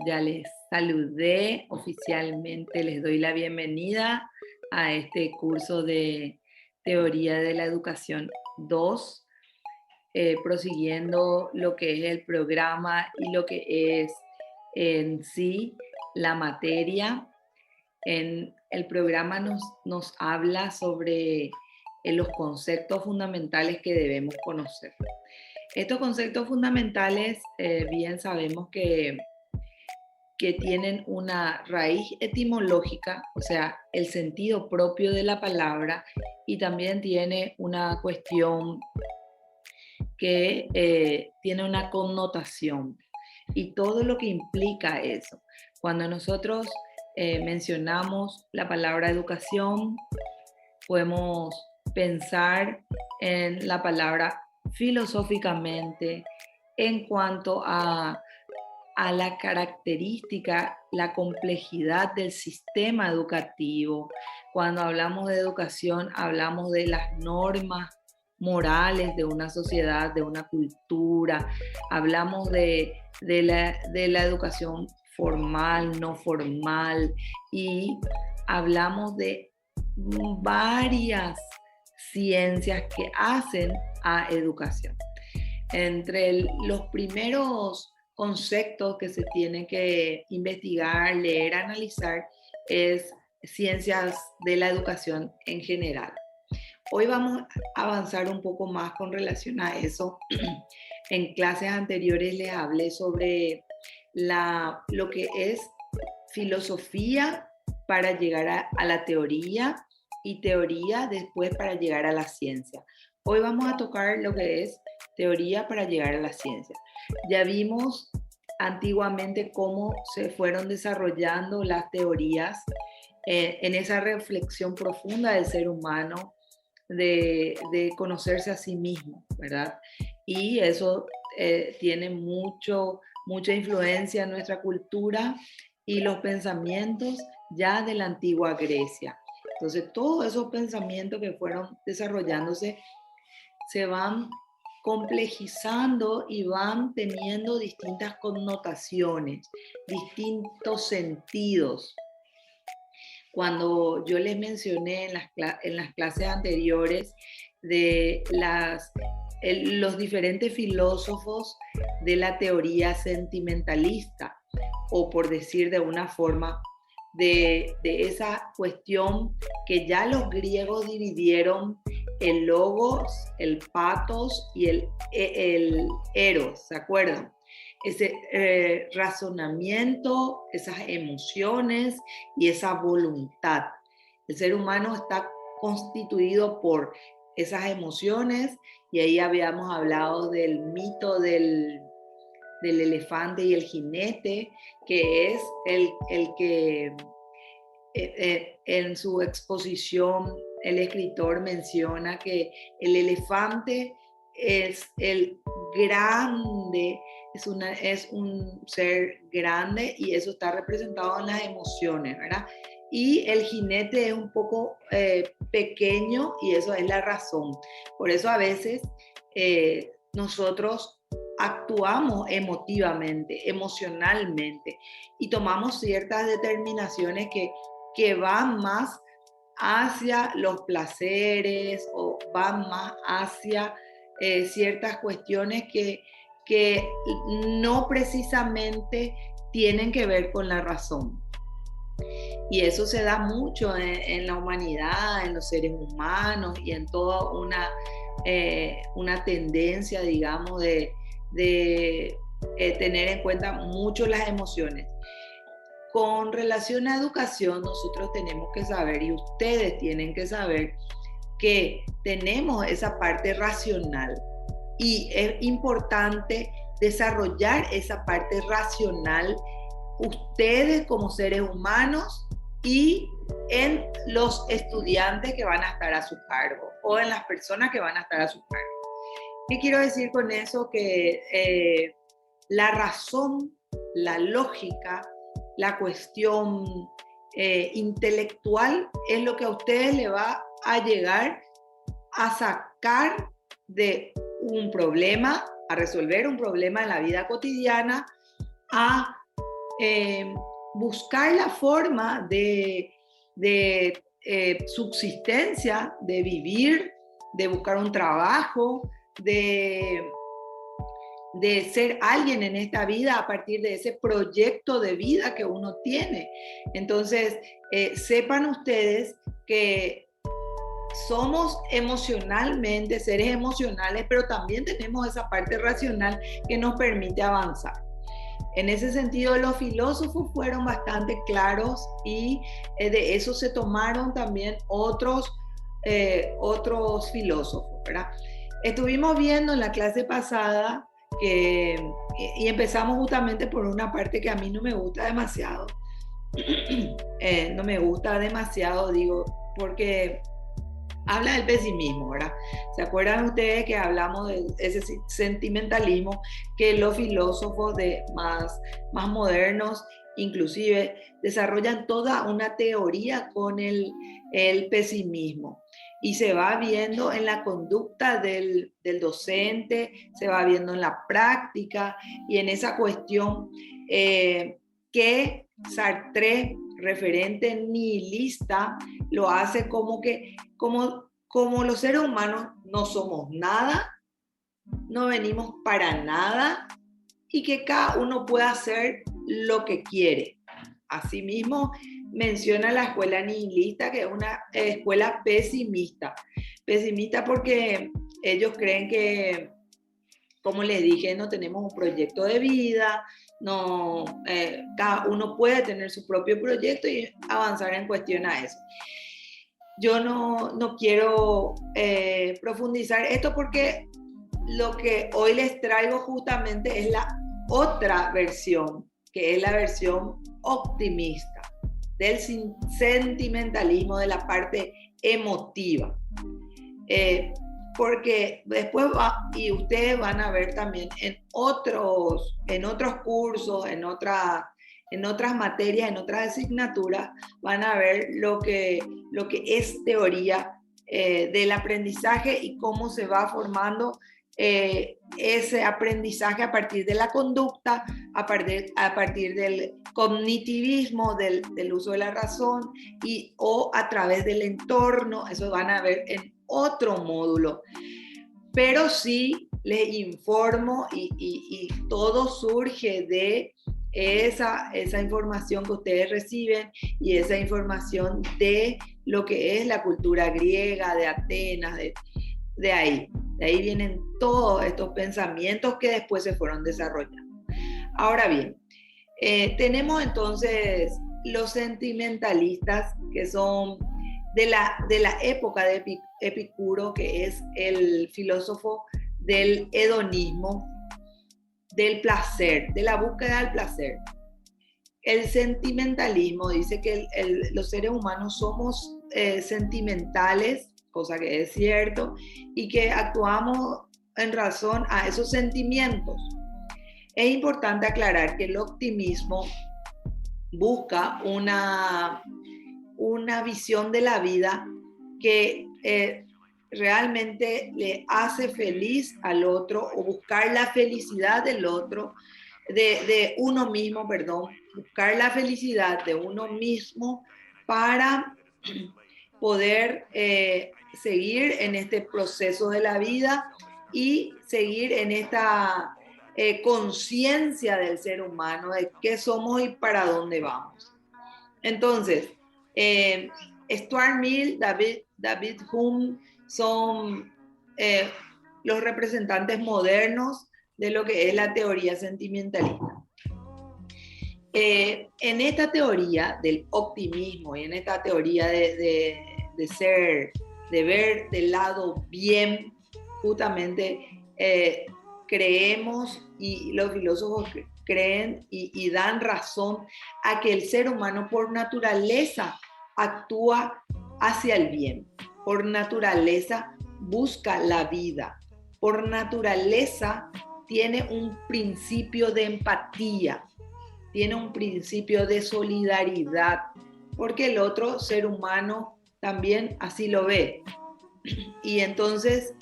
Ya les saludé oficialmente, les doy la bienvenida a este curso de Teoría de la Educación 2, prosiguiendo lo que es el programa y lo que es en sí la materia. En el programa nos habla sobre los conceptos fundamentales que debemos conocer. Estos conceptos fundamentales, bien sabemos que tienen una raíz etimológica, o sea, el sentido propio de la palabra, y también tiene una cuestión que tiene una connotación y todo lo que implica eso. Cuando nosotros mencionamos la palabra educación, podemos pensar en la palabra filosóficamente en cuanto a la característica, la complejidad del sistema educativo. Cuando hablamos de educación, hablamos de las normas morales de una sociedad, de una cultura, hablamos de la educación formal, no formal, y hablamos de varias ciencias que hacen a educación. Entre los primeros conceptos que se tienen que investigar, leer, analizar, es ciencias de la educación en general. Hoy vamos a avanzar un poco más con relación a eso. En clases anteriores les hablé sobre lo que es filosofía para llegar a la teoría y teoría después para llegar a la ciencia. Hoy vamos a tocar lo que es teoría para llegar a la ciencia. Ya vimos antiguamente cómo se fueron desarrollando las teorías en esa reflexión profunda del ser humano, de conocerse a sí mismo, ¿verdad? Y eso tiene mucha influencia en nuestra cultura y los pensamientos ya de la antigua Grecia. Entonces, todos esos pensamientos que fueron desarrollándose se van complejizando y van teniendo distintas connotaciones, distintos sentidos. Cuando yo les mencioné en las clases anteriores de los diferentes filósofos de la teoría sentimentalista, o por decir de una forma, de esa cuestión que ya los griegos dividieron el logos, el patos y el eros, ¿se acuerdan? Ese razonamiento, esas emociones y esa voluntad. El ser humano está constituido por esas emociones, y ahí habíamos hablado del mito del elefante y el jinete, que es el que en su exposición el escritor menciona que el elefante es el grande, es un ser grande, y eso está representado en las emociones, ¿verdad? Y el jinete es un poco pequeño, y eso es la razón. Por eso a veces nosotros actuamos emotivamente, emocionalmente, y tomamos ciertas determinaciones que van más hacia los placeres o van más hacia ciertas cuestiones que no precisamente tienen que ver con la razón. Y eso se da mucho en la humanidad, en los seres humanos y en toda una tendencia, digamos, de tener en cuenta mucho las emociones. Con relación a educación, nosotros tenemos que saber, y ustedes tienen que saber, que tenemos esa parte racional, y es importante desarrollar esa parte racional ustedes como seres humanos y en los estudiantes que van a estar a su cargo o en las personas que van a estar a su cargo. ¿Qué quiero decir con eso? Que la razón, la lógica, la cuestión intelectual es lo que a ustedes le va a llegar a sacar de un problema, a resolver un problema en la vida cotidiana, a eh, buscar la forma de subsistencia, de vivir, de buscar un trabajo, de ser alguien en esta vida a partir de ese proyecto de vida que uno tiene. Entonces, sepan ustedes que somos emocionalmente seres emocionales, pero también tenemos esa parte racional que nos permite avanzar. En ese sentido, los filósofos fueron bastante claros y de eso se tomaron también otros filósofos, ¿verdad? Estuvimos viendo en la clase pasada y empezamos justamente por una parte que a mí no me gusta demasiado. No me gusta demasiado, digo, porque habla del pesimismo, ¿verdad? ¿Se acuerdan ustedes que hablamos de ese sentimentalismo que los filósofos más modernos inclusive desarrollan toda una teoría con el pesimismo? Y se va viendo en la conducta del docente, se va viendo en la práctica y en esa cuestión que Sartre, referente nihilista, lo hace como que como los seres humanos no somos nada, no venimos para nada y que cada uno puede hacer lo que quiere. Asimismo, menciona la escuela nihilista, que es una escuela pesimista. Pesimista porque ellos creen que, como les dije, no tenemos un proyecto de vida, cada uno puede tener su propio proyecto y avanzar en cuestión a eso. Yo no quiero profundizar esto porque lo que hoy les traigo justamente es la otra versión, que es la versión optimista del sentimentalismo, de la parte emotiva. Porque después y ustedes van a ver también en otros cursos, en otras materias, en otras asignaturas, van a ver lo que es teoría del aprendizaje y cómo se va formando ese aprendizaje a partir de la conducta, a partir del cognitivismo, del uso de la razón o a través del entorno. Eso van a ver en otro módulo. Pero sí les informo y todo surge de esa información que ustedes reciben y esa información de lo que es la cultura griega, de Atenas, de ahí. De ahí vienen todos estos pensamientos que después se fueron desarrollando. Ahora bien, tenemos entonces los sentimentalistas, que son de la época de Epicuro, que es el filósofo del hedonismo, del placer, de la búsqueda del placer. El sentimentalismo dice que los seres humanos somos sentimentales, cosa que es cierto, y que actuamos en razón a esos sentimientos. Es importante aclarar que el optimismo busca una visión de la vida que realmente le hace feliz al otro, o buscar la felicidad del otro, de uno mismo, perdón, buscar la felicidad de uno mismo para poder seguir en este proceso de la vida y seguir en esta conciencia del ser humano, de qué somos y para dónde vamos. Entonces, Stuart Mill, David Hume son los representantes modernos de lo que es la teoría sentimentalista. En esta teoría del optimismo y en esta teoría de ver del lado bien, justamente creemos, y los filósofos creen y dan razón a que el ser humano por naturaleza actúa hacia el bien, por naturaleza busca la vida, por naturaleza tiene un principio de empatía, tiene un principio de solidaridad, porque el otro ser humano también así lo ve. Y entonces,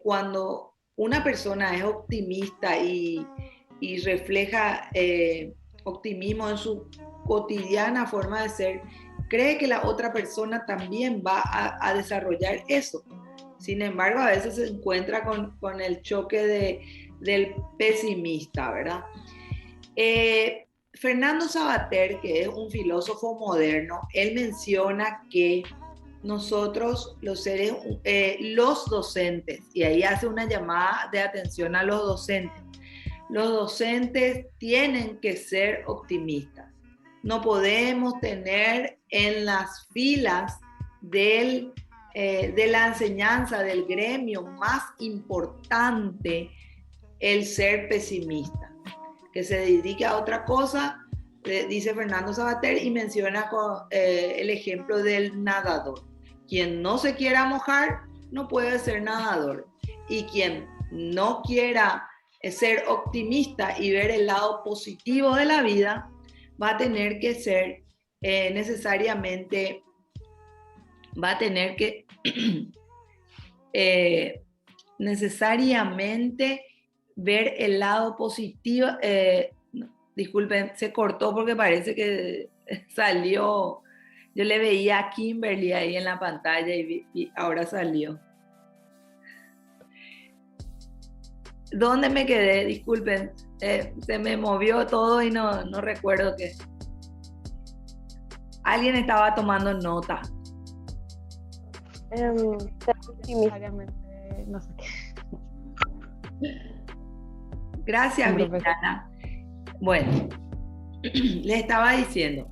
cuando una persona es optimista y refleja optimismo en su cotidiana forma de ser, cree que la otra persona también va a desarrollar eso. Sin embargo, a veces se encuentra con el choque del pesimista, ¿verdad? Fernando Savater, que es un filósofo moderno, él menciona que nosotros, los docentes, y ahí hace una llamada de atención a los docentes tienen que ser optimistas. No podemos tener en las filas de la enseñanza del gremio más importante el ser pesimista, que se dedique a otra cosa, dice Fernando Savater, y menciona el ejemplo del nadador. Quien no se quiera mojar no puede ser nadador, y quien no quiera ser optimista y ver el lado positivo de la vida va a tener que ser necesariamente ver el lado positivo. Disculpen, se cortó porque parece que salió. Yo le veía a Kimberly ahí en la pantalla y ahora salió. ¿Dónde me quedé? Disculpen, se me movió todo y no recuerdo qué. Alguien estaba tomando nota. No sé qué. Gracias, Viviana. Bueno, les estaba diciendo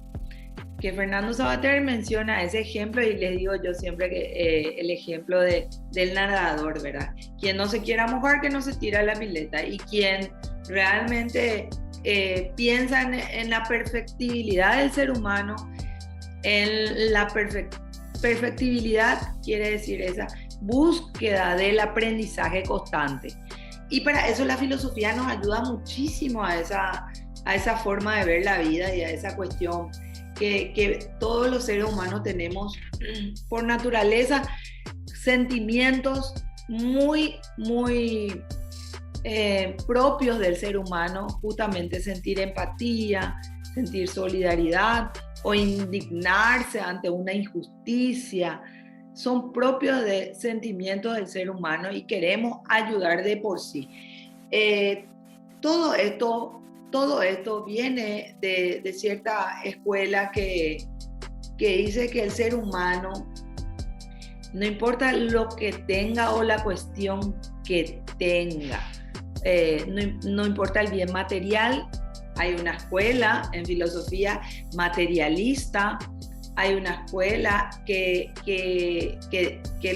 que Fernando Savater menciona ese ejemplo, y les digo yo siempre que el ejemplo del nadador, ¿verdad? Quien no se quiera mojar, que no se tira a la pileta, y quien realmente piensa en la perfectibilidad del ser humano, en la perfectibilidad quiere decir esa búsqueda del aprendizaje constante. Y para eso la filosofía nos ayuda muchísimo a esa forma de ver la vida y a esa cuestión que todos los seres humanos tenemos por naturaleza, sentimientos muy, muy propios del ser humano, justamente sentir empatía, sentir solidaridad o indignarse ante una injusticia. Son propios de sentimientos del ser humano y queremos ayudar de por sí. Todo esto viene de cierta escuela que dice que el ser humano, no importa lo que tenga o la cuestión que tenga, no importa el bien material. Hay una escuela en filosofía materialista, hay una escuela que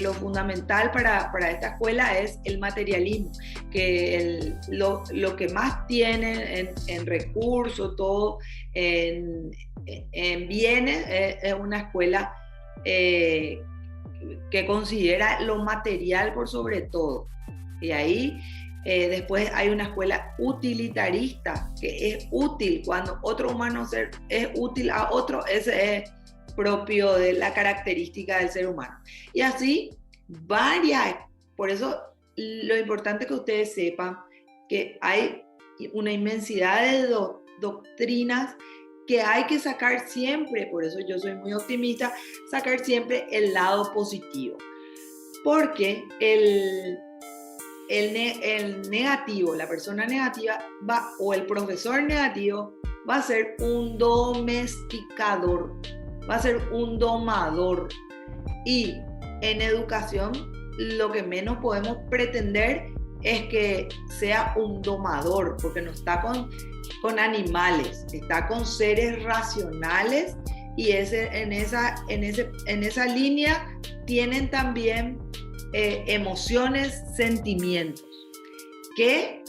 lo fundamental para esta escuela es el materialismo, que lo que más tienen en recursos, todo en bienes, es una escuela que considera lo material por sobre todo. Y ahí después hay una escuela utilitarista, que es útil, cuando otro humano ser es útil a otro, ese es propio de la característica del ser humano. Y así por eso lo importante es que ustedes sepan que hay una inmensidad de doctrinas que hay que sacar siempre, por eso yo soy muy optimista, sacar siempre el lado positivo. Porque el negativo, la persona negativa o el profesor negativo va a ser un domesticador, va a ser un domador. Y en educación lo que menos podemos pretender es que sea un domador, porque no está con animales, está con seres racionales, y en esa línea tienen también emociones, sentimientos, que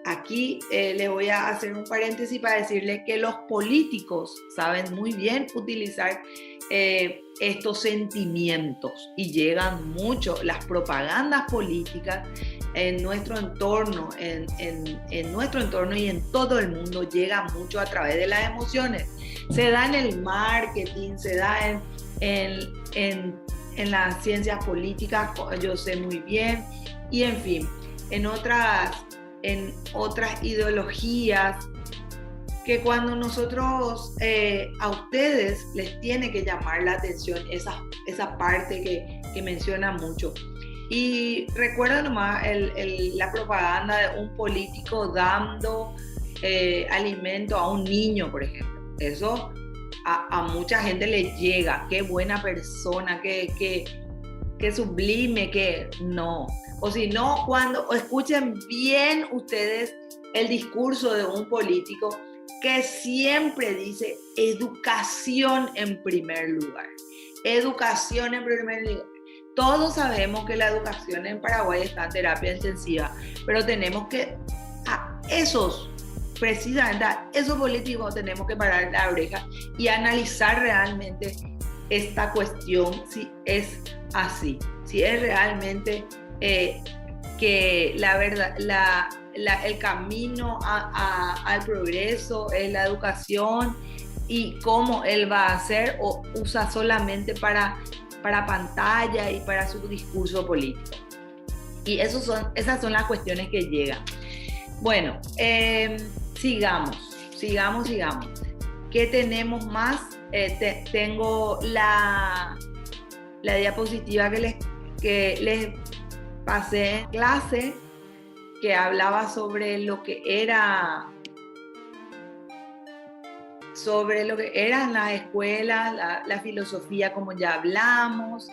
aquí les voy a hacer un paréntesis para decirles que los políticos saben muy bien utilizar estos sentimientos, y llegan mucho las propagandas políticas en nuestro entorno, en nuestro entorno y en todo el mundo, llega mucho a través de las emociones. Se da en el marketing, se da en las ciencias políticas, yo sé muy bien, y en fin, en otras ideologías que cuando nosotros, a ustedes les tiene que llamar la atención esa parte que menciona mucho. Y recuerda nomás la propaganda de un político dando alimento a un niño, por ejemplo. Eso a mucha gente le llega. Qué buena persona, qué sublime, que no. O si no, cuando escuchen bien ustedes el discurso de un político que siempre dice educación en primer lugar. Educación en primer lugar. Todos sabemos que la educación en Paraguay está en terapia intensiva, pero tenemos que, precisamente a esos políticos tenemos que parar la oreja y analizar realmente esta cuestión, si es así, si es realmente que la verdad, el camino al progreso es la educación, y cómo él va a hacer, o usa solamente para pantalla y para su discurso político. Y esas son las cuestiones que llegan. Bueno, sigamos. ¿Qué tenemos más? Tengo la diapositiva que les pasé en clase, que hablaba sobre lo que eran las escuelas, la filosofía, como ya hablamos,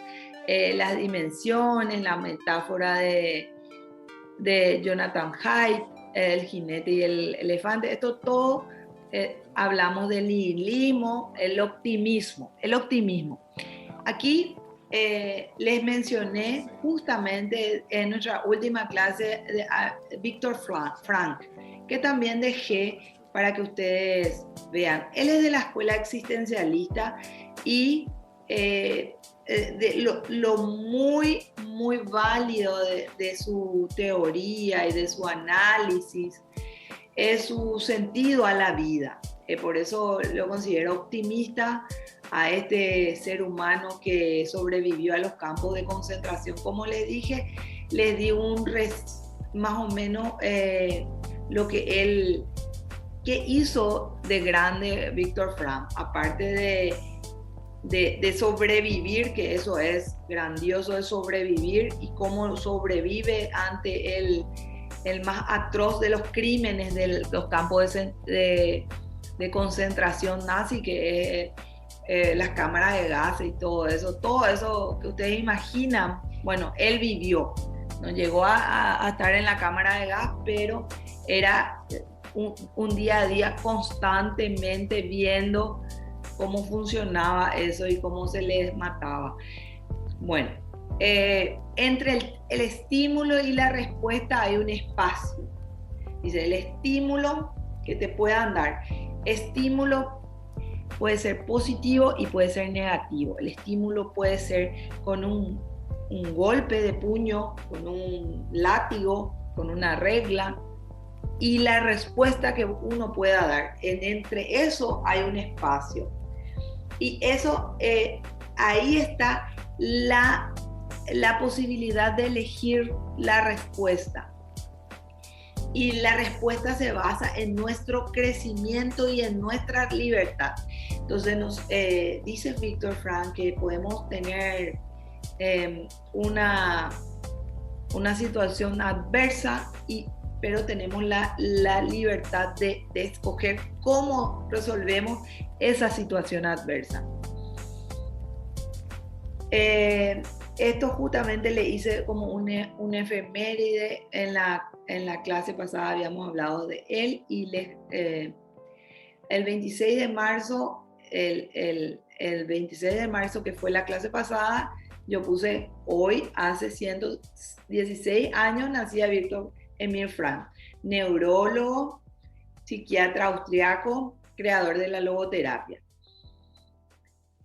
las dimensiones, la metáfora de Jonathan Haidt, el jinete y el elefante. Esto todo hablamos del nihilismo, el optimismo. Aquí les mencioné justamente en nuestra última clase a Viktor Frankl, que también dejé para que ustedes vean. Él es de la escuela existencialista y lo muy, muy válido de su teoría y de su análisis es su sentido a la vida. Por eso lo considero optimista a este ser humano que sobrevivió a los campos de concentración. Como les dije, les di más o menos lo que él hizo de grande Viktor Frankl, aparte de sobrevivir, que eso es grandioso, de sobrevivir, y cómo sobrevive ante el más atroz de los crímenes de los campos de concentración nazi, que es las cámaras de gas y todo eso que ustedes imaginan. Bueno, él vivió, no llegó a estar en la cámara de gas, pero era un día a día constantemente viendo cómo funcionaba eso y cómo se les mataba. Bueno, entre el estímulo y la respuesta hay un espacio. Dice, el estímulo que te puedan dar. Estímulo puede ser positivo y puede ser negativo. El estímulo puede ser con un golpe de puño, con un látigo, con una regla, y la respuesta que uno pueda dar. Entre eso hay un espacio. Y eso, ahí está la posibilidad de elegir la respuesta. Y la respuesta se basa en nuestro crecimiento y en nuestra libertad. Entonces nos dice Viktor Frankl que podemos tener una situación adversa, pero tenemos la libertad de escoger cómo resolvemos esa situación adversa. Esto justamente le hice como un efeméride. En la clase pasada habíamos hablado de él, y el 26 de marzo, el 26 de marzo, que fue la clase pasada, yo puse hoy, hace 116 años, nacía Viktor Emil Frankl, neurólogo, psiquiatra austriaco, creador de la logoterapia.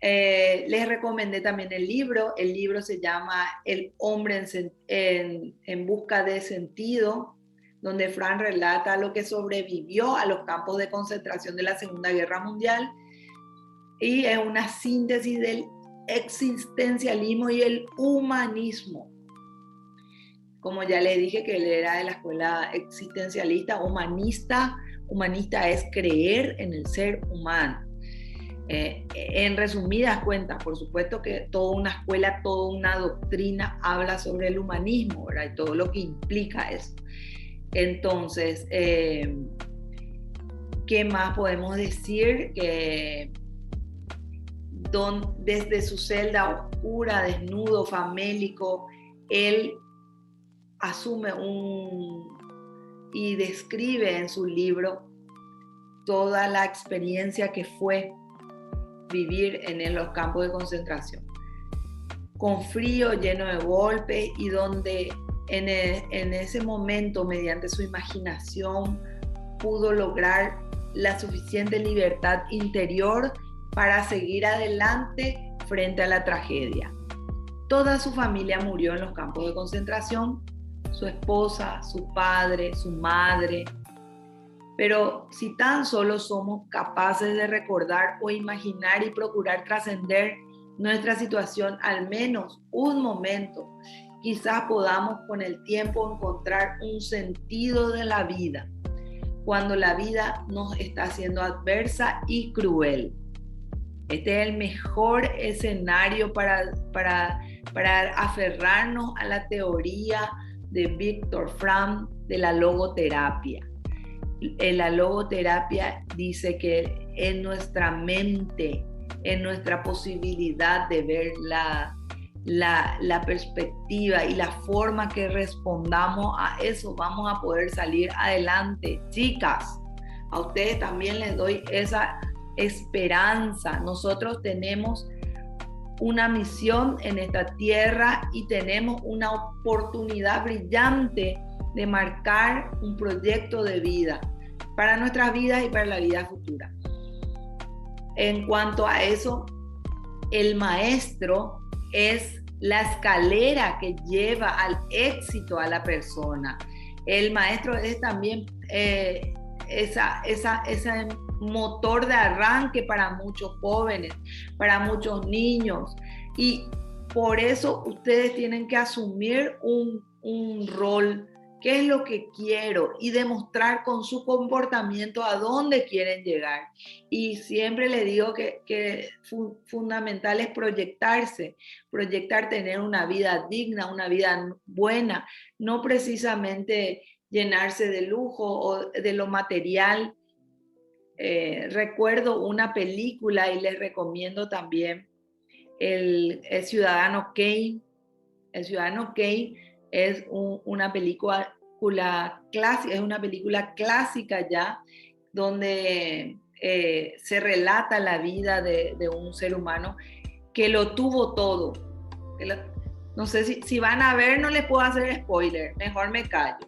Les recomendé también el libro se llama El hombre en busca de sentido, donde Frankl relata lo que sobrevivió a los campos de concentración de la Segunda Guerra Mundial, y es una síntesis del existencialismo y el humanismo. Como ya les dije, que él era de la escuela existencialista, humanista, humanista es creer en el ser humano. En resumidas cuentas, por supuesto que toda una escuela, toda una doctrina habla sobre el humanismo, ¿verdad? Y todo lo que implica eso. Entonces, ¿qué más podemos decir? Que desde su celda oscura, desnudo, famélico, él asume y describe en su libro toda la experiencia que fue vivir en los campos de concentración, con frío, lleno de golpes, y donde en ese momento, mediante su imaginación, pudo lograr la suficiente libertad interior para seguir adelante frente a la tragedia. Toda su familia murió en los campos de concentración, su esposa, su padre, su madre. Pero si tan solo somos capaces de recordar o imaginar y procurar trascender nuestra situación al menos un momento, quizás podamos con el tiempo encontrar un sentido de la vida, cuando la vida nos está siendo adversa y cruel. Este es el mejor escenario para aferrarnos a la teoría de Viktor Frankl de la logoterapia. La logoterapia dice que en nuestra mente, en nuestra posibilidad de ver la perspectiva y la forma que respondamos a eso, vamos a poder salir adelante. Chicas, a ustedes también les doy esa esperanza. Nosotros tenemos una misión en esta tierra y tenemos una oportunidad brillante de marcar un proyecto de vida para nuestras vidas y para la vida futura. En cuanto a eso, el maestro es la escalera que lleva al éxito a la persona. El maestro es también ese motor de arranque para muchos jóvenes, para muchos niños. Y por eso ustedes tienen que asumir un rol. ¿Qué es lo que quiero? Y demostrar con su comportamiento a dónde quieren llegar. Y siempre les digo que fundamental es proyectar tener una vida digna, una vida buena, no precisamente llenarse de lujo o de lo material. Recuerdo una película y les recomiendo también el Ciudadano Kane. El Ciudadano Kane es una película clásica, es una película clásica ya, donde se relata la vida de un ser humano que lo tuvo todo. No sé si van a ver, no les puedo hacer spoiler, mejor me callo.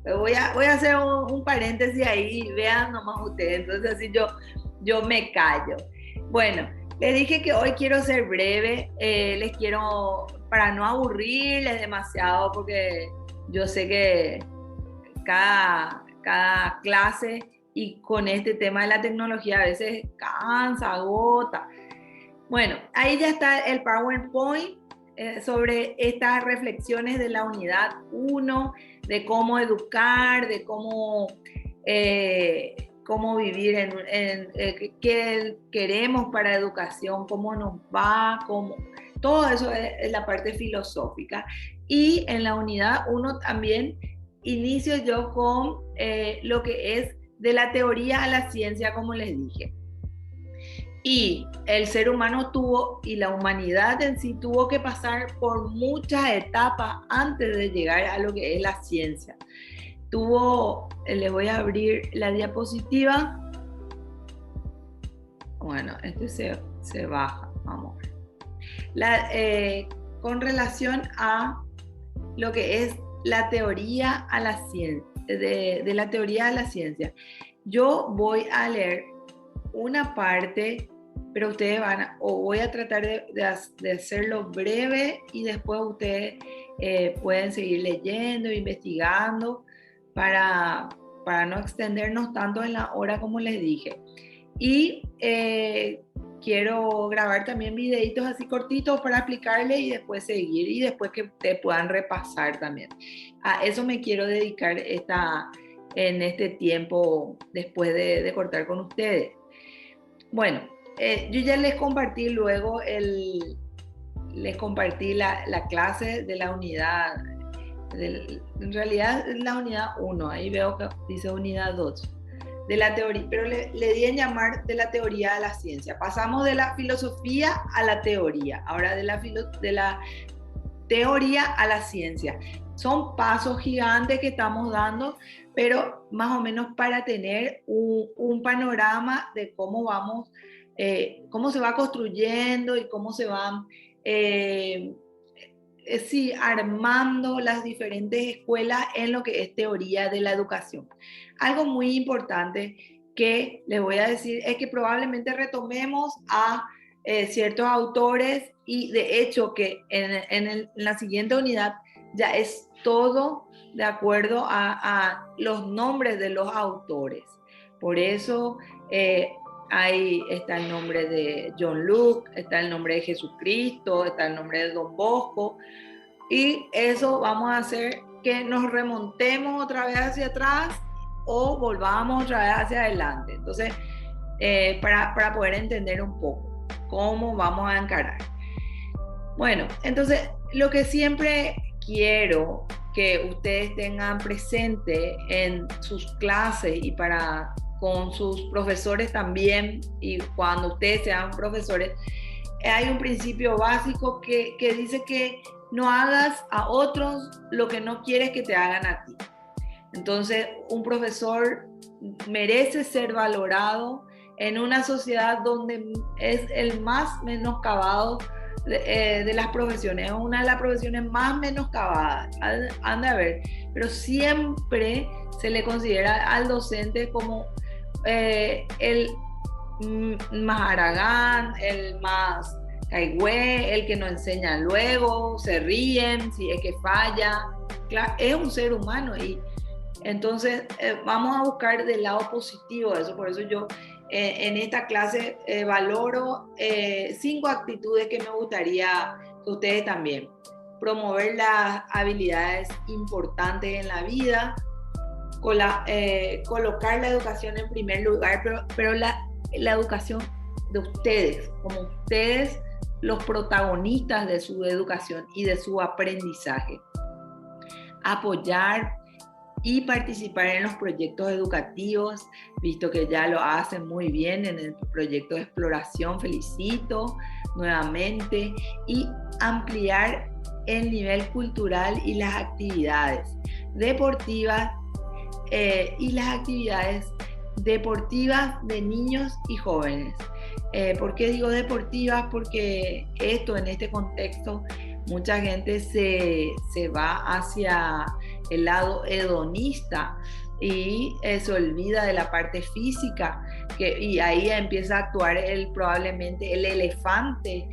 Pero voy a hacer un paréntesis ahí, vean nomás ustedes, entonces así yo me callo. Bueno, les dije que hoy quiero ser breve, les quiero, para no aburrirles demasiado, porque yo sé que cada clase y con este tema de la tecnología a veces cansa, agota. Bueno, ahí ya está el PowerPoint sobre estas reflexiones de la unidad 1, de cómo educar, de cómo vivir, qué queremos para educación, cómo nos va, todo eso es la parte filosófica. Y en la unidad 1 también inicio yo con lo que es de la teoría a la ciencia, como les dije. Y el ser humano y la humanidad en sí tuvo que pasar por muchas etapas antes de llegar a lo que es la ciencia. Les voy a abrir la diapositiva. Bueno, se baja, vamos. Con relación a lo que es la teoría a la ciencia, de la teoría a la ciencia, yo voy a leer una parte, pero ustedes voy a tratar de hacerlo breve y después ustedes pueden seguir leyendo e investigando para no extendernos tanto en la hora como les dije. Y quiero grabar también videitos así cortitos para explicarles y después seguir y después que ustedes puedan repasar también. A eso me quiero dedicar en este tiempo después de cortar con ustedes. Bueno, yo ya les compartí luego les compartí la clase de la unidad, en realidad es la unidad 1, ahí veo que dice unidad 2, de la teoría, pero le di en llamar de la teoría a la ciencia. Pasamos de la filosofía a la teoría, ahora de la teoría a la ciencia. Son pasos gigantes que estamos dando, pero más o menos para tener un panorama de cómo vamos, cómo se va construyendo y cómo se van sí, armando las diferentes escuelas en lo que es teoría de la educación. Algo muy importante que les voy a decir es que probablemente retomemos a ciertos autores y de hecho que en la siguiente unidad ya es todo de acuerdo a los nombres de los autores. Por eso ahí está el nombre de John Luke, está el nombre de Jesucristo, está el nombre de Don Bosco, y eso vamos a hacer que nos remontemos otra vez hacia atrás o volvamos otra vez hacia adelante. Entonces, para poder entender un poco cómo vamos a encarar. Bueno, entonces, lo que siempre quiero que ustedes tengan presente en sus clases y con sus profesores también, y cuando ustedes sean profesores, hay un principio básico que dice que no hagas a otros lo que no quieres que te hagan a ti. Entonces, un profesor merece ser valorado en una sociedad donde es el más menoscabado de las profesiones, es una de las profesiones más menoscabadas, han de haber, pero siempre se le considera al docente como el más haragán, el más caigüe, el que no enseña luego, se ríen si es que falla. Claro, es un ser humano y entonces vamos a buscar del lado positivo de eso. Por eso yo en esta clase valoro 5 actitudes que me gustaría que ustedes también. Promover las habilidades importantes en la vida, colocar la educación en primer lugar, pero la educación de ustedes, como ustedes los protagonistas de su educación y de su aprendizaje. Apoyar y participar en los proyectos educativos, visto que ya lo hacen muy bien en el proyecto de exploración, felicito nuevamente, y ampliar el nivel cultural y las actividades deportivas y las actividades deportivas de niños y jóvenes. ¿Por qué digo deportivas? Porque en este contexto, mucha gente se va hacia el lado hedonista y se olvida de la parte física, y ahí empieza a actuar probablemente el elefante,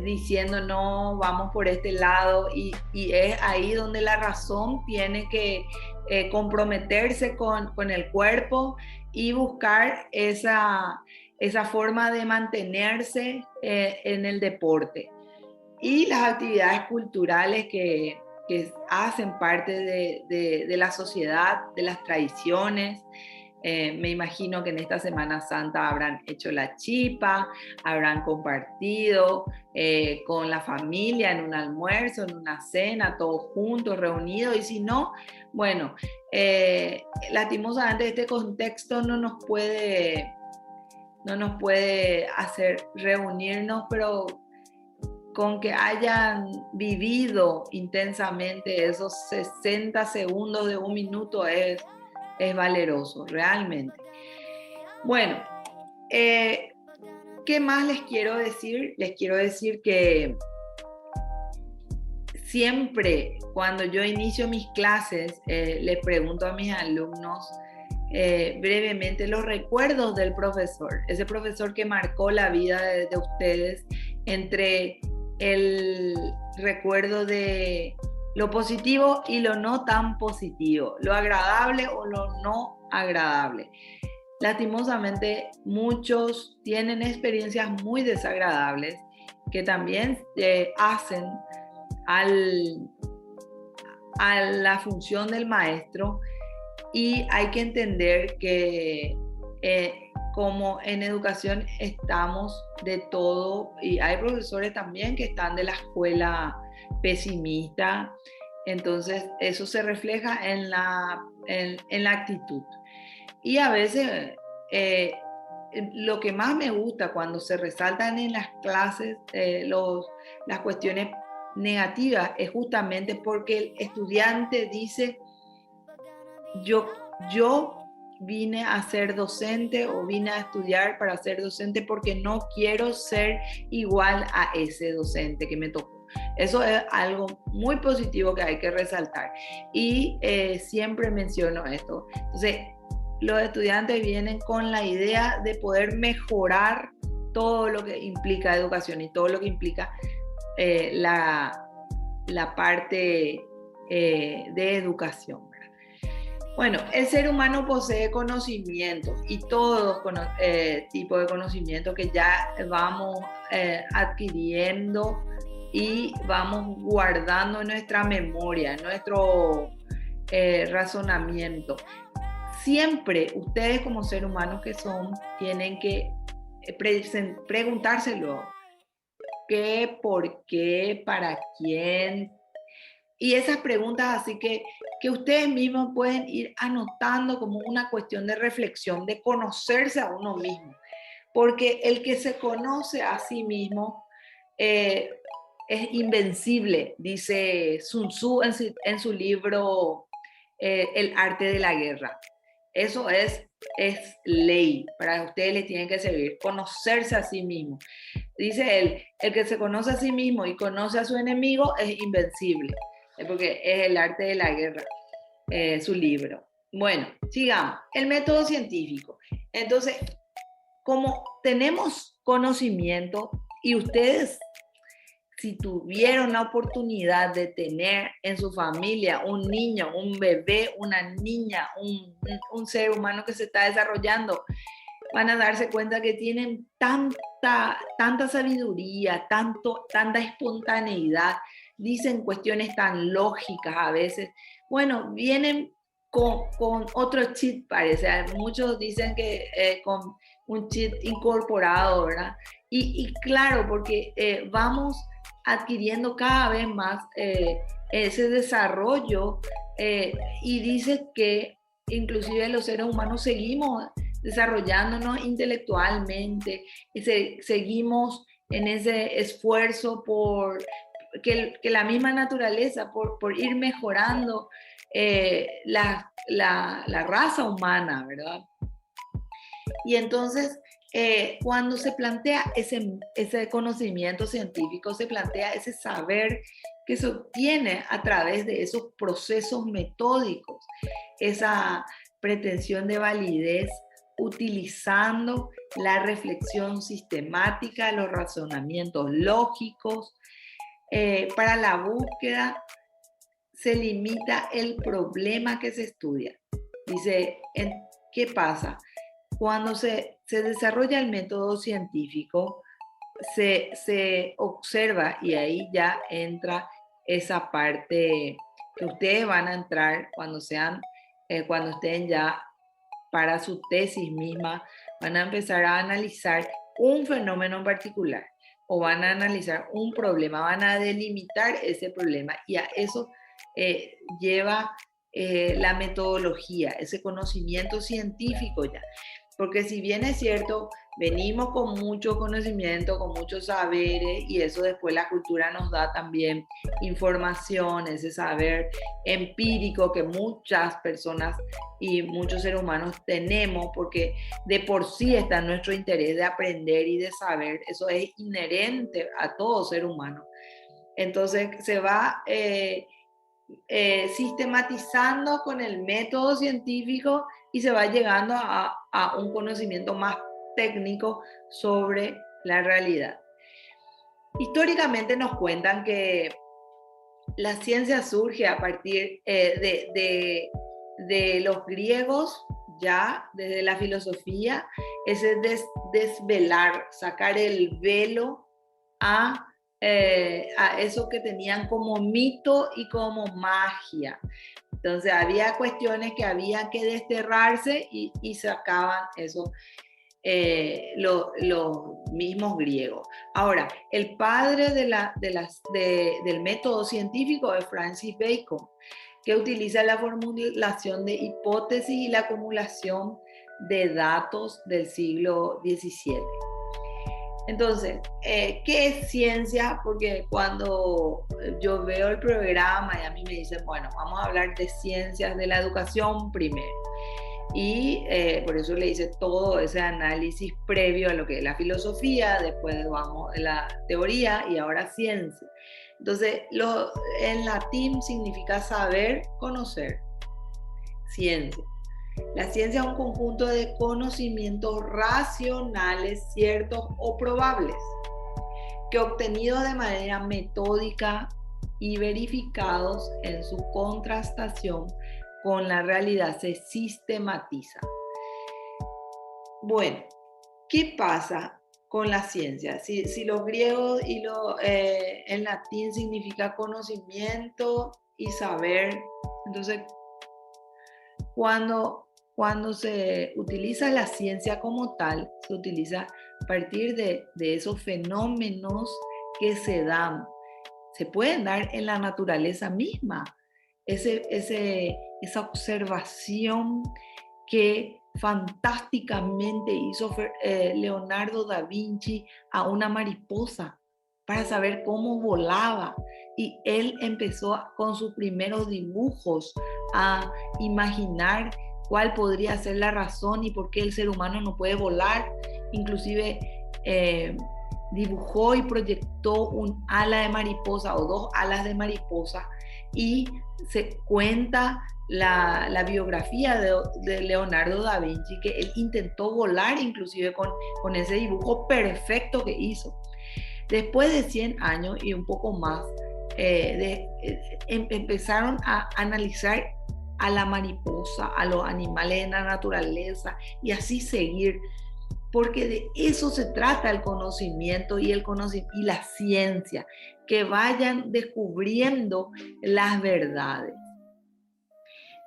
diciendo no, vamos por este lado, y es ahí donde la razón tiene que comprometerse con el cuerpo y buscar esa forma de mantenerse en el deporte. Y las actividades culturales que hacen parte de la sociedad, de las tradiciones. Me imagino que en esta Semana Santa habrán hecho la chipa, habrán compartido con la familia en un almuerzo, en una cena, todos juntos, reunidos, y si no, bueno, lastimosamente este contexto no nos puede hacer reunirnos, pero con que hayan vivido intensamente esos 60 segundos de un minuto es valeroso, realmente. Bueno, ¿qué más les quiero decir? Les quiero decir que siempre cuando yo inicio mis clases, les pregunto a mis alumnos brevemente los recuerdos del profesor, ese profesor que marcó la vida de ustedes, entre el recuerdo de lo positivo y lo no tan positivo, lo agradable o lo no agradable. Lastimosamente, muchos tienen experiencias muy desagradables que también hacen a la función del maestro, y hay que entender que como en educación estamos de todo, y hay profesores también que están de la escuela pesimista, entonces eso se refleja en la actitud. Y a veces lo que más me gusta cuando se resaltan en las clases las cuestiones negativas es justamente porque el estudiante dice, yo vine a ser docente o vine a estudiar para ser docente porque no quiero ser igual a ese docente que me tocó. Eso es algo muy positivo que hay que resaltar. Y siempre menciono esto. Entonces, los estudiantes vienen con la idea de poder mejorar todo lo que implica educación y todo lo que implica la parte de educación. Bueno, el ser humano posee conocimientos y todo tipo de conocimiento que ya vamos adquiriendo y vamos guardando en nuestra memoria, en nuestro razonamiento. Siempre ustedes como seres humanos que son, tienen que preguntárselo. ¿Qué? ¿Por qué? ¿Para quién? Y esas preguntas así que ustedes mismos pueden ir anotando como una cuestión de reflexión, de conocerse a uno mismo. Porque el que se conoce a sí mismo es invencible, dice Sun Tzu en su libro El arte de la guerra. Eso es ley, para ustedes les tienen que servir, conocerse a sí mismo. Dice él, el que se conoce a sí mismo y conoce a su enemigo es invencible, porque es el arte de la guerra, su libro. Bueno, sigamos. El método científico. Entonces, como tenemos conocimiento y ustedes, si tuvieron la oportunidad de tener en su familia un niño, un bebé, una niña, un ser humano que se está desarrollando, van a darse cuenta que tienen tanta sabiduría, tanta espontaneidad, dicen cuestiones tan lógicas a veces. Bueno, vienen con otro chip, parece. Muchos dicen que con un chip incorporado, ¿verdad? Y claro, porque vamos adquiriendo cada vez más ese desarrollo y dice que inclusive los seres humanos seguimos desarrollándonos intelectualmente, y seguimos en ese esfuerzo por que la misma naturaleza, por ir mejorando la raza humana, ¿verdad? Y entonces, cuando se plantea ese conocimiento científico, se plantea ese saber que se obtiene a través de esos procesos metódicos, esa pretensión de validez utilizando la reflexión sistemática, los razonamientos lógicos. Para la búsqueda se limita el problema que se estudia. Dice, ¿qué pasa? Cuando se desarrolla el método científico, se observa y ahí ya entra esa parte que ustedes van a entrar cuando estén ya para su tesis misma, van a empezar a analizar un fenómeno en particular o van a analizar un problema, van a delimitar ese problema y a eso lleva la metodología, ese conocimiento científico ya. Porque si bien es cierto, venimos con mucho conocimiento, con muchos saberes y eso después la cultura nos da también información, ese saber empírico que muchas personas y muchos seres humanos tenemos porque de por sí está nuestro interés de aprender y de saber, eso es inherente a todo ser humano. Entonces se va sistematizando con el método científico y se va llegando a un conocimiento más técnico sobre la realidad. Históricamente nos cuentan que la ciencia surge a partir de los griegos, ya desde la filosofía, ese desvelar, sacar el velo a eso que tenían como mito y como magia. Entonces había cuestiones que había que desterrarse y sacaban eso los mismos griegos. Ahora, el padre del método científico es Francis Bacon, que utiliza la formulación de hipótesis y la acumulación de datos del siglo XVII. Entonces, ¿qué es ciencia? Porque cuando yo veo el programa y a mí me dicen, bueno, vamos a hablar de ciencias de la educación primero. Y por eso le hice todo ese análisis previo a lo que es la filosofía, después vamos a la teoría y ahora ciencia. Entonces, en latín significa saber, conocer, ciencia. La ciencia es un conjunto de conocimientos racionales, ciertos o probables, que obtenidos de manera metódica y verificados en su contrastación con la realidad se sistematiza. Bueno, ¿qué pasa con la ciencia? Si los griegos y en latín significa conocimiento y saber, entonces cuando se utiliza la ciencia como tal, se utiliza a partir de esos fenómenos que se pueden dar en la naturaleza misma. Esa observación que fantásticamente hizo Leonardo da Vinci a una mariposa para saber cómo volaba. Y él empezó con sus primeros dibujos a imaginar cuál podría ser la razón y por qué el ser humano no puede volar. Inclusive dibujó y proyectó un ala de mariposa o 2 alas de mariposa, y se cuenta la biografía de Leonardo da Vinci, que él intentó volar inclusive con ese dibujo perfecto que hizo. Después de 100 años y un poco más, empezaron a analizar a la mariposa, a los animales en la naturaleza y así seguir, porque de eso se trata el conocimiento y la ciencia, que vayan descubriendo las verdades.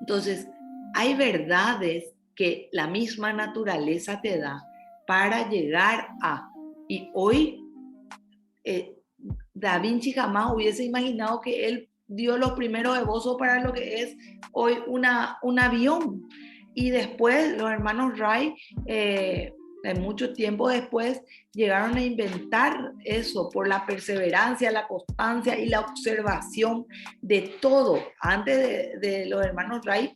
Entonces, hay verdades que la misma naturaleza te da para llegar a, y hoy Da Vinci jamás hubiese imaginado que él dio los primeros esbozos para lo que es hoy un avión. Y después los hermanos Wright, mucho tiempo después, llegaron a inventar eso por la perseverancia, la constancia y la observación de todo. Antes de los hermanos Wright,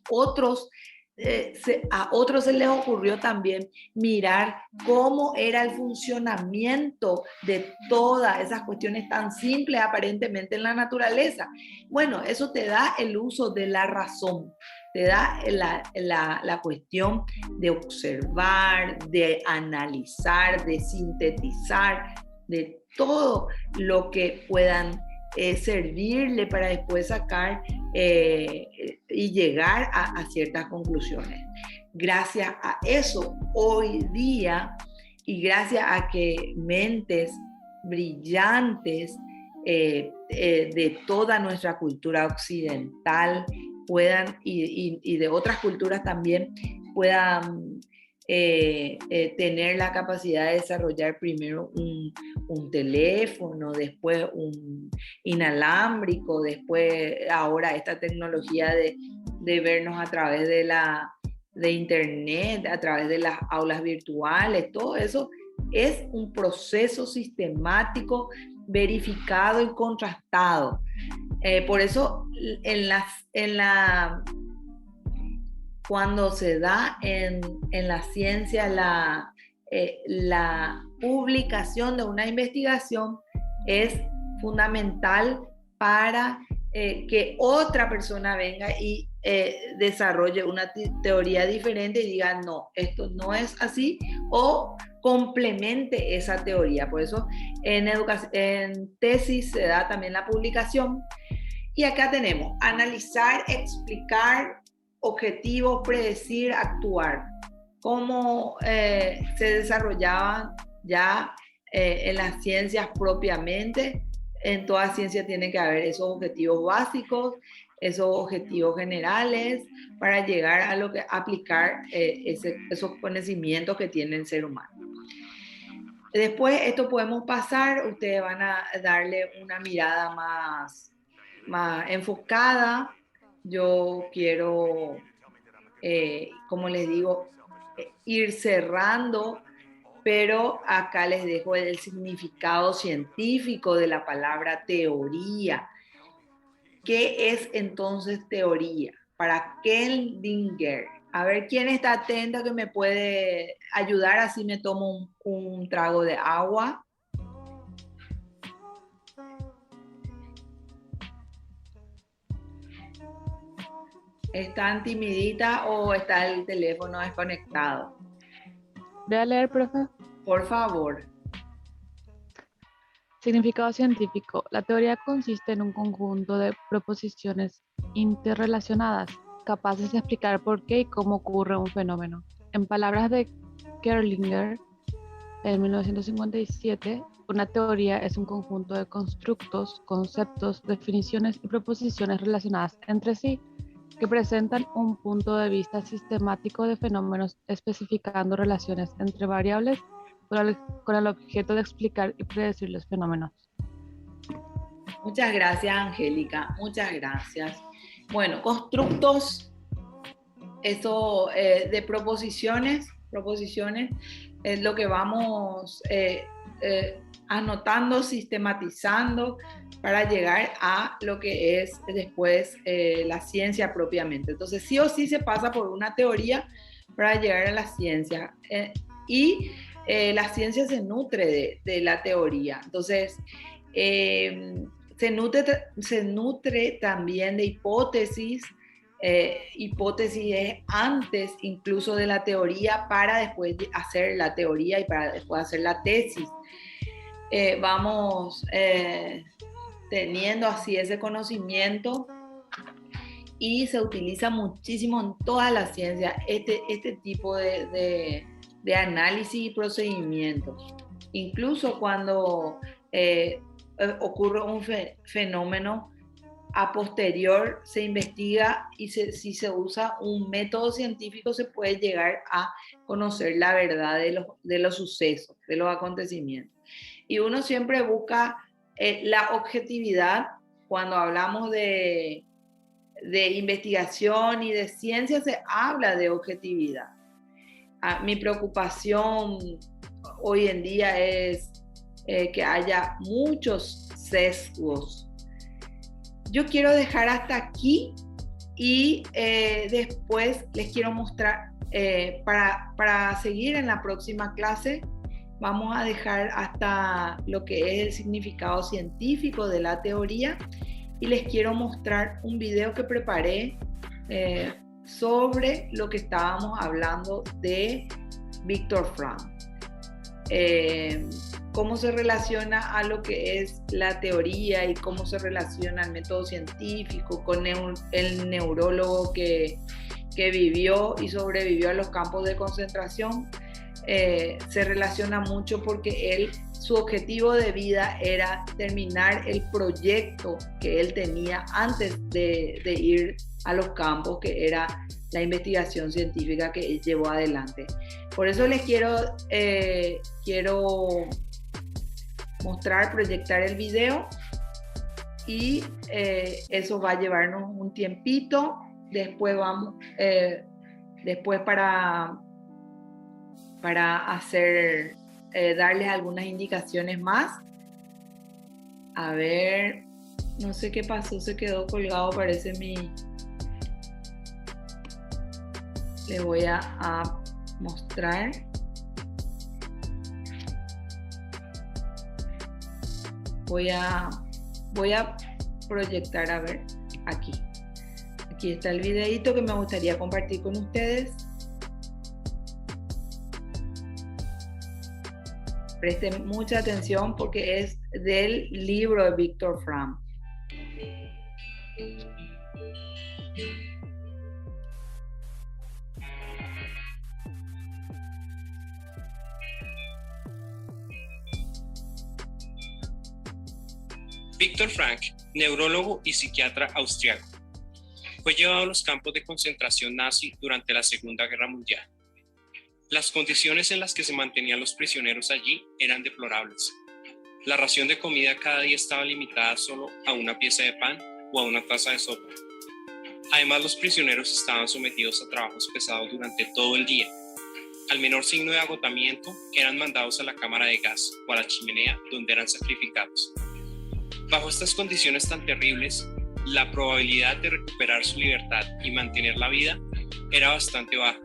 a otros se les ocurrió también mirar cómo era el funcionamiento de todas esas cuestiones tan simples aparentemente en la naturaleza. Bueno, eso te da el uso de la razón, te da la cuestión de observar, de analizar, de sintetizar, de todo lo que puedan servirle para después sacar y llegar a ciertas conclusiones. Gracias a eso, hoy día, y gracias a que mentes brillantes de toda nuestra cultura occidental puedan, y de otras culturas también, puedan tener la capacidad de desarrollar primero un teléfono, después un inalámbrico, después ahora esta tecnología de vernos a través de internet, a través de las aulas virtuales. Todo eso es un proceso sistemático, verificado y contrastado. Por eso cuando se da en la ciencia la publicación de una investigación, es fundamental para que otra persona venga y desarrolle una teoría diferente y diga, no, esto no es así, o complemente esa teoría. Por eso en tesis se da también la publicación. Y acá tenemos analizar, explicar, objetivos, predecir, actuar. Cómo se desarrollaban ya en las ciencias propiamente. En toda ciencia tiene que haber esos objetivos básicos, esos objetivos generales para llegar a lo que aplicar esos conocimientos que tiene el ser humano. Después esto podemos pasar, ustedes van a darle una mirada más enfocada. Yo quiero, como les digo, ir cerrando, pero acá les dejo el significado científico de la palabra teoría. ¿Qué es entonces teoría? Para Keldinger. A ver, ¿quién está atento que me puede ayudar? Así me tomo un trago de agua. ¿Están timidita o está el teléfono desconectado? Voy a leer, profe. Por favor. Significado científico. La teoría consiste en un conjunto de proposiciones interrelacionadas, capaces de explicar por qué y cómo ocurre un fenómeno. En palabras de Kerlinger, en 1957, una teoría es un conjunto de constructos, conceptos, definiciones y proposiciones relacionadas entre sí, que presentan un punto de vista sistemático de fenómenos, especificando relaciones entre variables con el objeto de explicar y predecir los fenómenos. Muchas gracias, Angélica. Muchas gracias. Bueno, constructos, eso de proposiciones es lo que vamos anotando, sistematizando para llegar a lo que es después la ciencia propiamente. Entonces, sí o sí se pasa por una teoría para llegar a la ciencia. Y la ciencia se nutre de la teoría. Entonces, se nutre también de hipótesis. Hipótesis es antes incluso de la teoría para después hacer la teoría y para después hacer la tesis. Vamos teniendo así ese conocimiento y se utiliza muchísimo en toda la ciencia este tipo de análisis y procedimientos. Incluso cuando ocurre un fenómeno, a posterior se investiga y si se usa un método científico se puede llegar a conocer la verdad de los sucesos, de los acontecimientos. Y uno siempre busca la objetividad cuando hablamos de investigación y de ciencia, se habla de objetividad. Mi preocupación hoy en día es que haya muchos sesgos. Yo quiero dejar hasta aquí y después les quiero mostrar, para seguir en la próxima clase, vamos a dejar hasta lo que es el significado científico de la teoría y les quiero mostrar un video que preparé sobre lo que estábamos hablando de Viktor Frankl. Cómo se relaciona a lo que es la teoría y cómo se relaciona al método científico con el neurólogo que vivió y sobrevivió a los campos de concentración. Se relaciona mucho porque su objetivo de vida era terminar el proyecto que él tenía antes de ir a los campos, que era la investigación científica que él llevó adelante. Por eso les quiero mostrar, proyectar el video y eso va a llevarnos un tiempito. Después para hacer, darles algunas indicaciones más. A ver, no sé qué pasó, se quedó colgado, parece le voy a mostrar. Voy a proyectar, a ver, aquí está el videito que me gustaría compartir con ustedes. Presten mucha atención porque es del libro de Viktor Frankl. Viktor Frankl, neurólogo y psiquiatra austriaco. Fue llevado a los campos de concentración nazi durante la Segunda Guerra Mundial. Las condiciones en las que se mantenían los prisioneros allí eran deplorables. La ración de comida cada día estaba limitada solo a una pieza de pan o a una taza de sopa. Además, los prisioneros estaban sometidos a trabajos pesados durante todo el día. Al menor signo de agotamiento, eran mandados a la cámara de gas o a la chimenea, donde eran sacrificados. Bajo estas condiciones tan terribles, la probabilidad de recuperar su libertad y mantener la vida era bastante baja.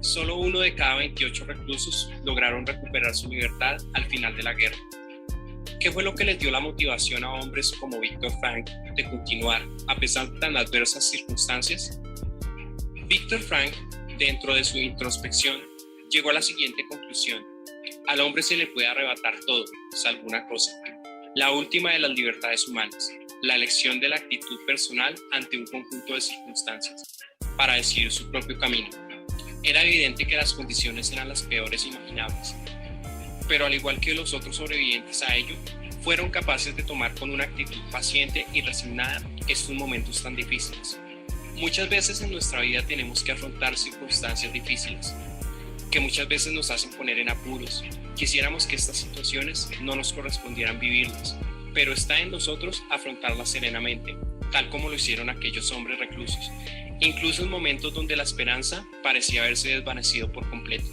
Solo 1 de cada 28 reclusos lograron recuperar su libertad al final de la guerra. ¿Qué fue lo que les dio la motivación a hombres como Viktor Frankl de continuar a pesar de tan adversas circunstancias? Viktor Frankl, dentro de su introspección, llegó a la siguiente conclusión: al hombre se le puede arrebatar todo, salvo una cosa, la última de las libertades humanas, la elección de la actitud personal ante un conjunto de circunstancias, para decidir su propio camino. Era evidente que las condiciones eran las peores imaginables, pero al igual que los otros sobrevivientes a ello, fueron capaces de tomar con una actitud paciente y resignada estos momentos tan difíciles. Muchas veces en nuestra vida tenemos que afrontar circunstancias difíciles, que muchas veces nos hacen poner en apuros. Quisiéramos que estas situaciones no nos correspondieran vivirlas, pero está en nosotros afrontarlas serenamente, tal como lo hicieron aquellos hombres reclusos, incluso en momentos donde la esperanza parecía haberse desvanecido por completo.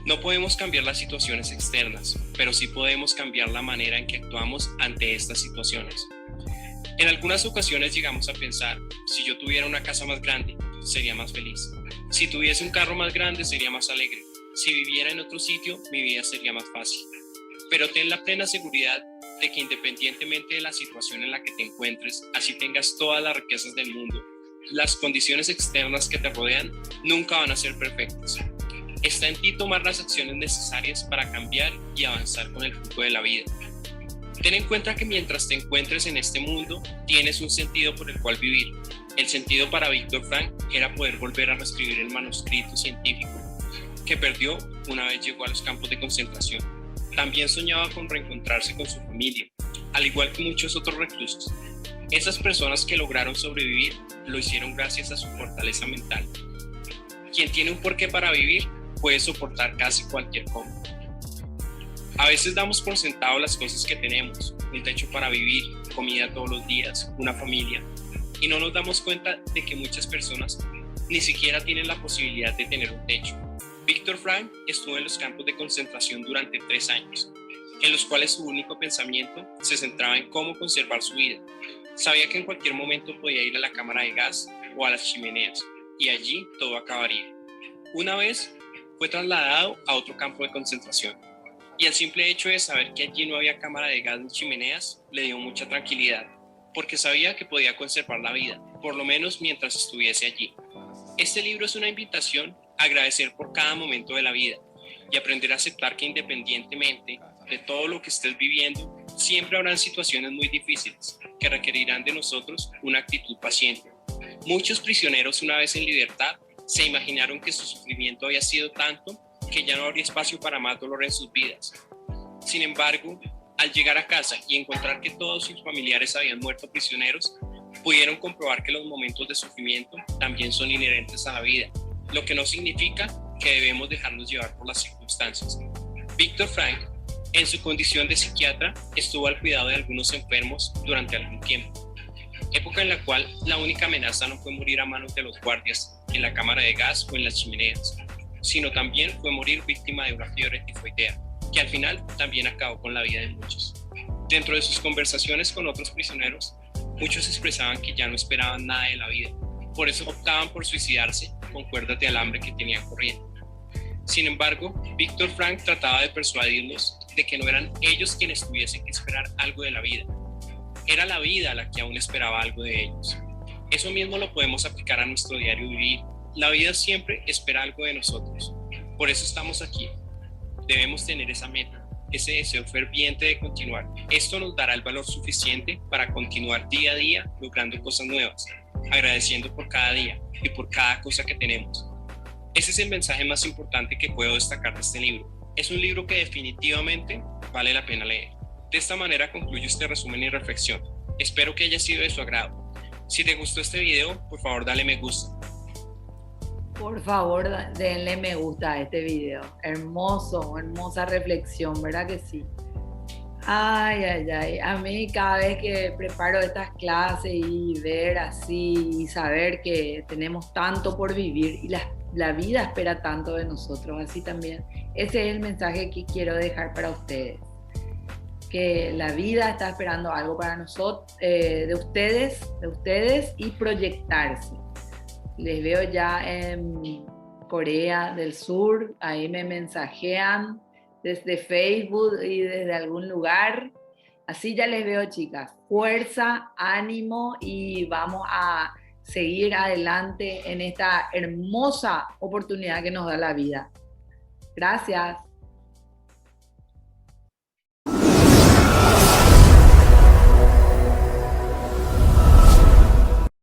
No podemos cambiar las situaciones externas, pero sí podemos cambiar la manera en que actuamos ante estas situaciones. En algunas ocasiones llegamos a pensar: si yo tuviera una casa más grande, sería más feliz. Si tuviese un carro más grande, sería más alegre. Si viviera en otro sitio, mi vida sería más fácil. Pero ten la plena seguridad de que independientemente de la situación en la que te encuentres, así tengas todas las riquezas del mundo, las condiciones externas que te rodean nunca van a ser perfectas. Está en ti tomar las acciones necesarias para cambiar y avanzar con el flujo de la vida. Ten en cuenta que mientras te encuentres en este mundo, tienes un sentido por el cual vivir. El sentido para Viktor Frankl era poder volver a reescribir el manuscrito científico que perdió una vez llegó a los campos de concentración. También soñaba con reencontrarse con su familia, al igual que muchos otros reclusos. Esas personas que lograron sobrevivir lo hicieron gracias a su fortaleza mental. Quien tiene un porqué para vivir puede soportar casi cualquier cosa. A veces damos por sentado las cosas que tenemos: un techo para vivir, comida todos los días, una familia, y no nos damos cuenta de que muchas personas ni siquiera tienen la posibilidad de tener un techo. Viktor Frankl estuvo en los campos de concentración durante 3 años, en los cuales su único pensamiento se centraba en cómo conservar su vida. Sabía que en cualquier momento podía ir a la cámara de gas o a las chimeneas, y allí todo acabaría. Una vez fue trasladado a otro campo de concentración, y el simple hecho de saber que allí no había cámara de gas ni chimeneas le dio mucha tranquilidad, porque sabía que podía conservar la vida, por lo menos mientras estuviese allí. Este libro es una invitación a agradecer por cada momento de la vida y aprender a aceptar que independientemente de todo lo que estés viviendo, siempre habrán situaciones muy difíciles que requerirán de nosotros una actitud paciente. Muchos prisioneros, una vez en libertad, se imaginaron que su sufrimiento había sido tanto que ya no habría espacio para más dolor en sus vidas. Sin embargo, al llegar a casa y encontrar que todos sus familiares habían muerto prisioneros, pudieron comprobar que los momentos de sufrimiento también son inherentes a la vida, lo que no significa que debemos dejarnos llevar por las circunstancias. Viktor Frankl, en su condición de psiquiatra, estuvo al cuidado de algunos enfermos durante algún tiempo, época en la cual la única amenaza no fue morir a manos de los guardias en la cámara de gas o en las chimeneas, sino también fue morir víctima de una fiebre tifoidea, que al final también acabó con la vida de muchos. Dentro de sus conversaciones con otros prisioneros, muchos expresaban que ya no esperaban nada de la vida, por eso optaban por suicidarse con cuerdas de alambre que tenían corriendo. Sin embargo, Viktor Frankl trataba de persuadirlos de que no eran ellos quienes tuviesen que esperar algo de la vida. Era la vida la que aún esperaba algo de ellos. Eso mismo lo podemos aplicar a nuestro diario vivir. La vida siempre espera algo de nosotros. Por eso estamos aquí. Debemos tener esa meta, ese deseo ferviente de continuar. Esto nos dará el valor suficiente para continuar día a día logrando cosas nuevas, agradeciendo por cada día y por cada cosa que tenemos. Ese es el mensaje más importante que puedo destacar de este libro. Es un libro que definitivamente vale la pena leer. De esta manera concluyo este resumen y reflexión. Espero que haya sido de su agrado. Si te gustó este video, por favor dale me gusta. Por favor, denle me gusta a este video. Hermoso, hermosa reflexión, ¿verdad que sí? Ay, ay, ay. A mí cada vez que preparo estas clases y ver así y saber que tenemos tanto por vivir y la vida espera tanto de nosotros, así también. Ese es el mensaje que quiero dejar para ustedes. Que la vida está esperando algo para nosotros, de ustedes y proyectarse. Les veo ya en Corea del Sur, ahí me mensajean desde Facebook y desde algún lugar. Así ya les veo, chicas. Fuerza, ánimo y vamos a seguir adelante en esta hermosa oportunidad que nos da la vida. Gracias.